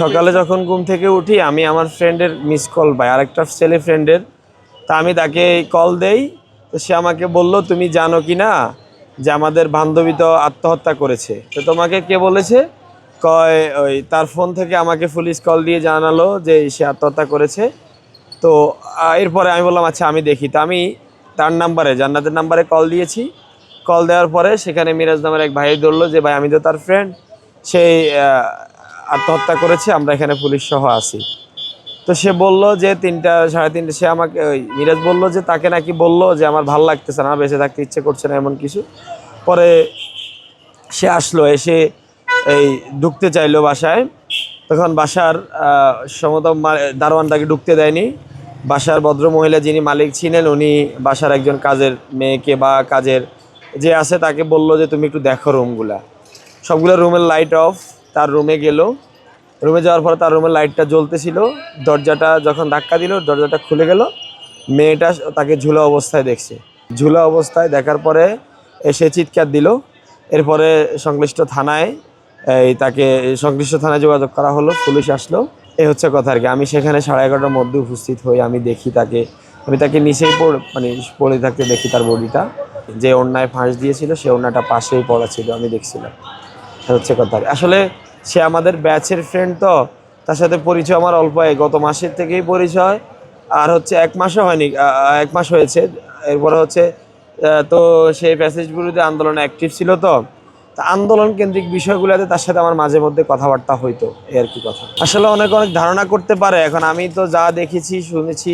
সকালে যখন ঘুম থেকে উঠি আমি আমার ফ্রেন্ডের মিস কল পাই, আরেকটা ছেলে ফ্রেন্ডের। তা আমি তাকে কল দেই, তো সে আমাকে বলল তুমি জানো কি না যে আমাদের বান্ধবী তো আত্মহত্যা করেছে। তো তোমাকে কে বলেছে? কয় ওই তার ফোন থেকে আমাকে পুলিশ কল দিয়ে জানালো যে সে আত্মহত্যা করেছে। তো এরপরে আমি বললাম আচ্ছা আমি দেখি। তো আমি তার নাম্বারে, জান্নাতের নাম্বারে কল দিয়েছি। কল দেওয়ার পরে সেখানে মিরাজ নামের এক ভাই ধরলো যে ভাই আমি তো তার ফ্রেন্ড, সেই আত্মহত্যা করেছে, আমরা এখানে পুলিশ সহ আছি। তো সে বলল যে 3টা সাড়ে 3টে, সে আমাকে ওই মিরাজ বলল যে তাকে নাকি বললো যে আমার ভালো লাগতেছে না, বেঁচে থাকতে ইচ্ছে করছে না, এমন কিছু। পরে সে আসলো, এসে এই ঢুকতে চাইলো বাসায়। তখন বাসার সম্ভবত দারোয়ান তাকে ঢুকতে দেয়নি। বাসার ভদ্র মহিলা যিনি মালিক ছিলেন উনি বাসার একজন কাজের মেয়েকে বা কাজের যে আছে তাকে বলল যে তুমি একটু দেখো রুমগুলা। সবগুলো রুমের লাইট অফ। তার রুমে গেল, রুমে যাওয়ার পরে তার রুমের লাইটটা জ্বলতেছিল। দরজাটা যখন ধাক্কা দিল দরজাটা খুলে গেল। মেয়েটা তাকে ঝুলা অবস্থায় দেখছে। ঝুলা অবস্থায় দেখার পরে এসে চিৎকার দিল। এরপরে সংশ্লিষ্ট থানায় তাকে সংশ্লিষ্ট থানায় যোগাযোগ করা হলো, পুলিশ আসলো। এই হচ্ছে কথা আর কি। আমি সেখানে 11:30টার মধ্যে উপস্থিত হই। আমি দেখি তাকে, আমি তাকে নিচেই পড়ে থাকতে দেখি। তার বডিটা যে ওড়নায় ফাঁস দিয়েছিল সে ওড়নাটা পাশেই পড়া ছিল, আমি দেখছিলাম। হচ্ছে কথা। আসলে সে আমাদের ব্যাচের ফ্রেন্ড, তো তার সাথে পরিচয় আমার অল্প, গত মাসের থেকেই পরিচয়। আর হচ্ছে 1 মাসও হয়নি, 1 মাস হয়েছে। এরপরে হচ্ছে তো সেই ফ্যাসিস্ট বিরোধী আন্দোলনে অ্যাক্টিভ ছিল। তো আন্দোলন কেন্দ্রিক বিষয়গুলোতে তার সাথে আমার মাঝে মধ্যে কথাবার্তা হইতো, এই আর কি কথা। আসলে অনেক অনেক ধারণা করতে পারে। এখন আমি তো যা দেখেছি শুনেছি,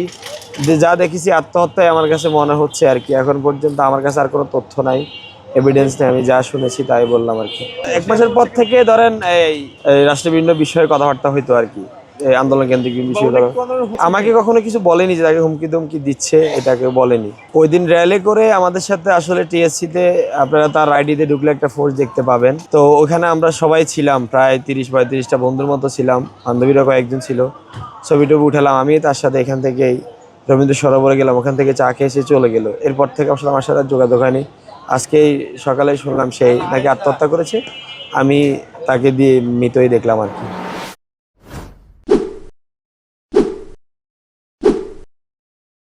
যে যা দেখেছি আত্মহত্যায় আমার কাছে মনে হচ্ছে আর কি। এখন পর্যন্ত আমার কাছে আর কোনো তথ্য নাই, এভিডেন্স নেই। আমি যা শুনেছি তাই বললাম আর কি। 1 মাসের পর থেকে ধরেন এই রাষ্ট্রের বিভিন্ন বিষয়ে কথাবার্তা হইতো আর কি, এই আন্দোলন কেন্দ্রিক বিষয়ে। আমাকে কখনো কিছু বলেনি যে তাকে হুমকি ধুমকি দিচ্ছে, এটাকে বলেনি। ওই দিন র্যালি করে আমাদের সাথে আসলে টিএসসিতে আপনারা তার আইডিতে ঢুকলে একটা ফোর্স দেখতে পাবেন। তো ওখানে আমরা সবাই ছিলাম, প্রায় 30-35টা বন্ধুর মতো ছিলাম, বান্ধবীরা কয়েকজন ছিল। ছবিটবি উঠালাম। আমি তার সাথে এখান থেকেই রবীন্দ্র সরোবরে গেলাম, ওখান থেকে চা খেয়ে সে চলে গেল। এরপর থেকে আসলে আমার সাথে যোগাযোগ হয়নি। আজকেই সকালে শুনলাম সেই নাকি আত্মহত্যা করেছে। আমি তাকে দিয়ে মৃতই দেখলাম আর কি।